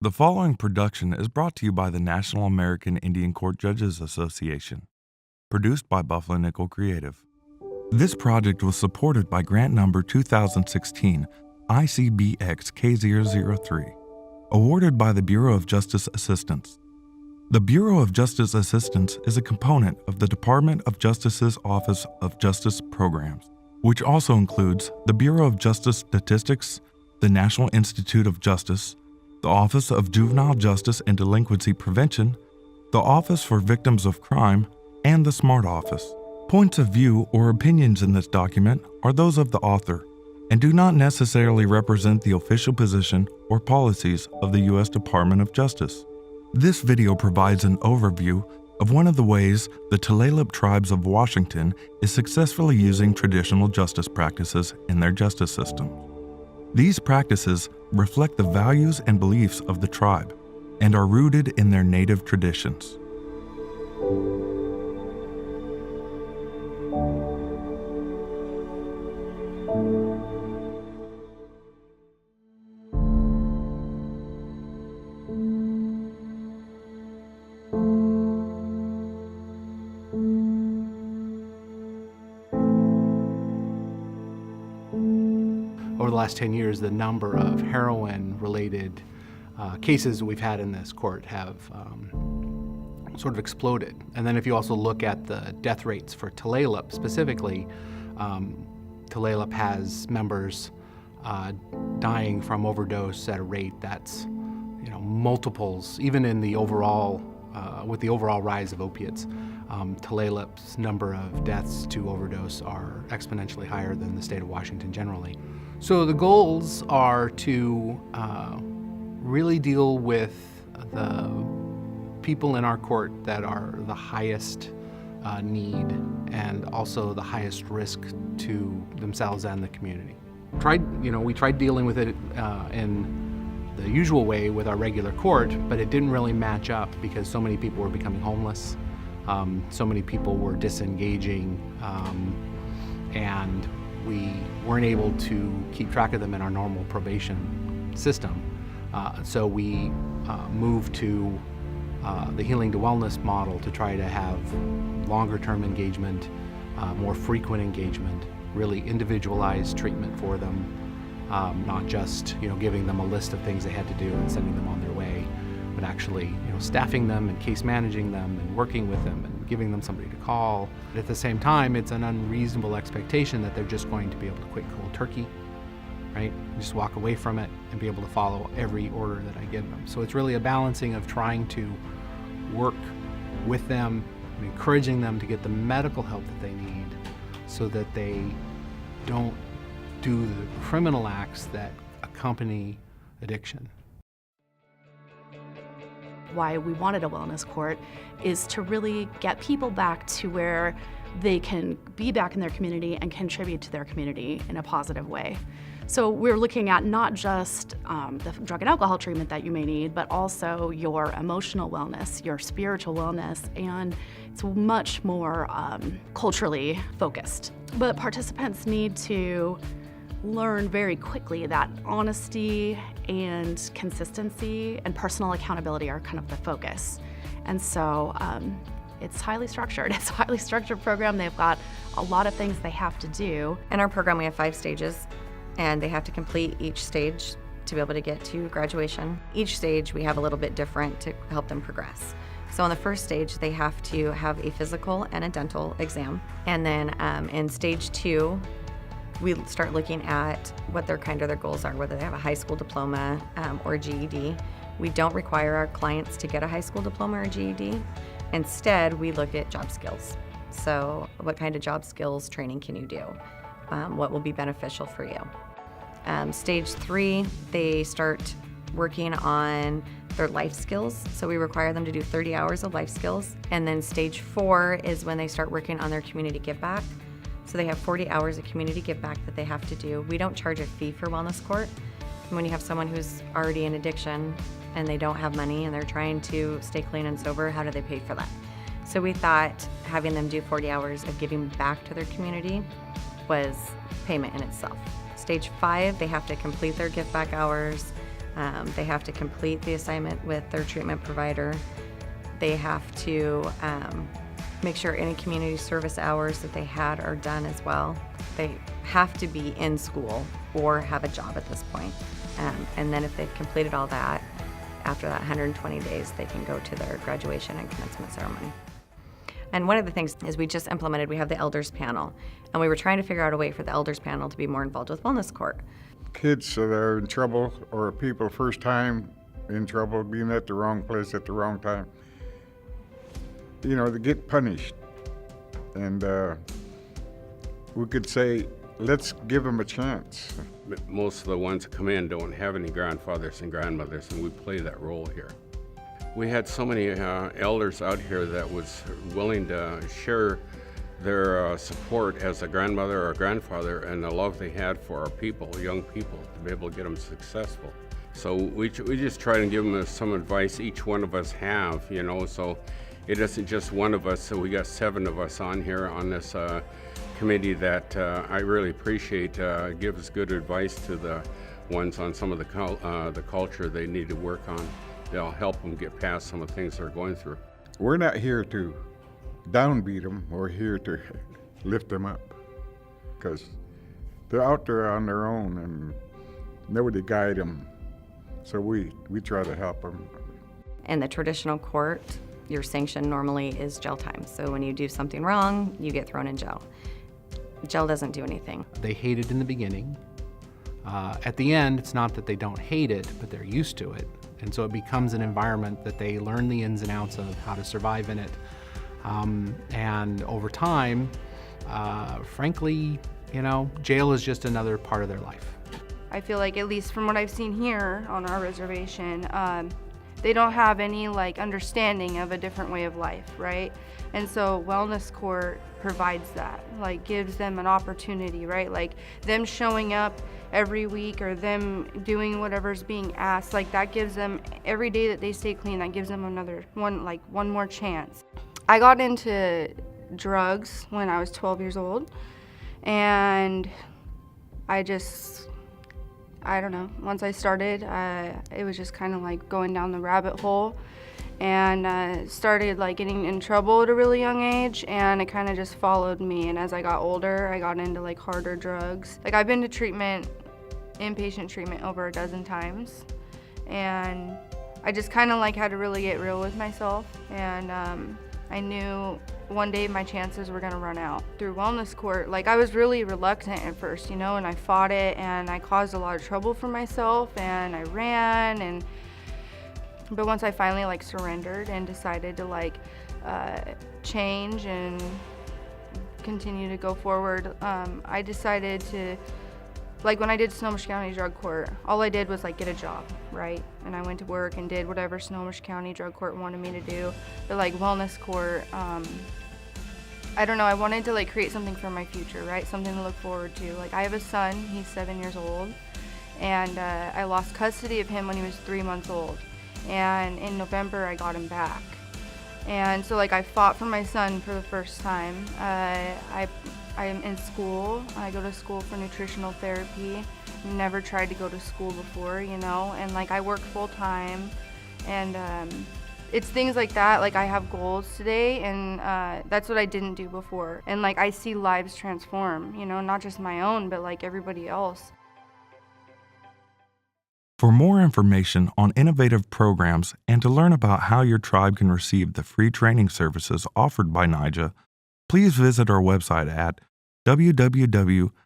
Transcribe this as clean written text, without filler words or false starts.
The following production is brought to you by the National American Indian Court Judges Association, produced by Buffalo Nickel Creative. This project was supported by grant number 2016 ICBX K003, awarded by the Bureau of Justice Assistance. The Bureau of Justice Assistance is a component of the Department of Justice's Office of Justice Programs, which also includes the Bureau of Justice Statistics, the National Institute of Justice, the Office of Juvenile Justice and Delinquency Prevention, the Office for Victims of Crime, and the SMART Office. Points of view or opinions in this document are those of the author and do not necessarily represent the official position or policies of the U.S. Department of Justice. This video provides an overview of one of the ways the Tulalip tribes of Washington is successfully using traditional justice practices in their justice system. These practices reflect the values and beliefs of the tribe and are rooted in their native traditions. Over the last 10 years, the number of heroin-related cases we've had in this court have sort of exploded. And then if you also look at the death rates for Tulalip specifically, Tulalip has members dying from overdose at a rate that's, multiples, even in the overall, with the overall rise of opiates. Tulalip's number of deaths to overdose are exponentially higher than the state of Washington generally. So the goals are to really deal with the people in our court that are the highest need and also the highest risk to themselves and the community. We tried dealing with it in the usual way with our regular court, but it didn't really match up because so many people were becoming homeless, so many people were disengaging, and we weren't able to keep track of them in our normal probation system. So we moved to the healing to wellness model to try to have longer term engagement, more frequent engagement, really individualized treatment for them, not just giving them a list of things they had to do and sending them on their way, but actually staffing them and case managing them and working with them and giving them somebody to call. But at the same time, it's an unreasonable expectation that they're just going to be able to quit cold turkey, right? Just walk away from it and be able to follow every order that I give them. So it's really a balancing of trying to work with them and encouraging them to get the medical help that they need so that they don't do the criminal acts that accompany addiction. Why we wanted a wellness court is to really get people back to where they can be back in their community and contribute to their community in a positive way. So we're looking at not just the drug and alcohol treatment that you may need, but also your emotional wellness, your spiritual wellness, and it's much more culturally focused. But participants need to learn very quickly that honesty and consistency and personal accountability are kind of the focus. And so it's highly structured. It's a highly structured program. They've got a lot of things they have to do. In our program, we have 5 stages, and they have to complete each stage to be able to get to graduation. Each stage we have a little bit different to help them progress. So on the first stage, they have to have a physical and a dental exam. And then in stage 2, we start looking at what their goals are, whether they have a high school diploma or GED. We don't require our clients to get a high school diploma or GED. Instead, we look at job skills. So what kind of job skills training can you do? What will be beneficial for you? Stage 3, they start working on their life skills. So we require them to do 30 hours of life skills. And then stage 4 is when they start working on their community give back. So they have 40 hours of community give back that they have to do. We don't charge a fee for wellness court. And when you have someone who's already in addiction and they don't have money and they're trying to stay clean and sober, how do they pay for that? So we thought having them do 40 hours of giving back to their community was payment in itself. Stage 5, they have to complete their give back hours, They have to complete the assignment with their treatment provider. They have to make sure any community service hours that they had are done as well. They have to be in school or have a job at this point. And then if they've completed all that, after that 120 days, they can go to their graduation and commencement ceremony. And one of the things is we just implemented, we have the elders panel, and we were trying to figure out a way for the elders panel to be more involved with wellness court. Kids that are in trouble, or people first time in trouble, being at the wrong place at the wrong time, you know, they get punished. And we could say, let's give them a chance. Most of the ones that come in don't have any grandfathers and grandmothers, and we play that role here. We had so many elders out here that was willing to share their support as a grandmother or grandfather and the love they had for our people, young people, to be able to get them successful. So we just try to give them some advice each one of us have, you know, so it isn't just one of us. So we got 7 of us on here on this committee that I really appreciate, gives good advice to the ones on some of the culture they need to work on. They'll help them get past some of the things they're going through. We're not here to downbeat them, we're here to lift them up, because they're out there on their own and nobody guide them. So we try to help them. In the traditional court, your sanction normally is jail time. So when you do something wrong, you get thrown in jail. Jail doesn't do anything. They hate it in the beginning. At the end, it's not that they don't hate it, but they're used to it. And so it becomes an environment that they learn the ins and outs of how to survive in it. And over time, frankly, you know, jail is just another part of their life. I feel like, at least from what I've seen here on our reservation, they don't have any like understanding of a different way of life, right? And so wellness court provides that, like gives them an opportunity, right? Like them showing up every week or them doing whatever's being asked, like that gives them, every day that they stay clean, that gives them one more chance. I got into drugs when I was 12 years old, and I don't know, once I started, it was just kind of like going down the rabbit hole, and started like getting in trouble at a really young age, and it kind of just followed me. And as I got older, I got into like harder drugs. Like I've been to treatment, inpatient treatment, over a dozen times, and I just kind of like had to really get real with myself, and I knew one day my chances were gonna run out. Through wellness court, like I was really reluctant at first, you know, and I fought it, and I caused a lot of trouble for myself, and I ran, but once I finally like surrendered and decided to like change and continue to go forward, I decided to, like when I did Snohomish County Drug Court, all I did was like get a job, right? And I went to work and did whatever Snohomish County Drug Court wanted me to do. But like wellness court, I don't know, I wanted to like create something for my future, right? Something to look forward to. Like I have a son, he's 7 years old, and I lost custody of him when he was 3 months old. And in November, I got him back. And so like I fought for my son for the first time. I'm in school. I go to school for nutritional therapy. Never tried to go to school before, you know, and like I work full time, and it's things like that. Like I have goals today, and that's what I didn't do before. And like I see lives transform, you know, not just my own, but like everybody else. For more information on innovative programs and to learn about how your tribe can receive the free training services offered by NAICJA, please visit our website at www.naicja.org.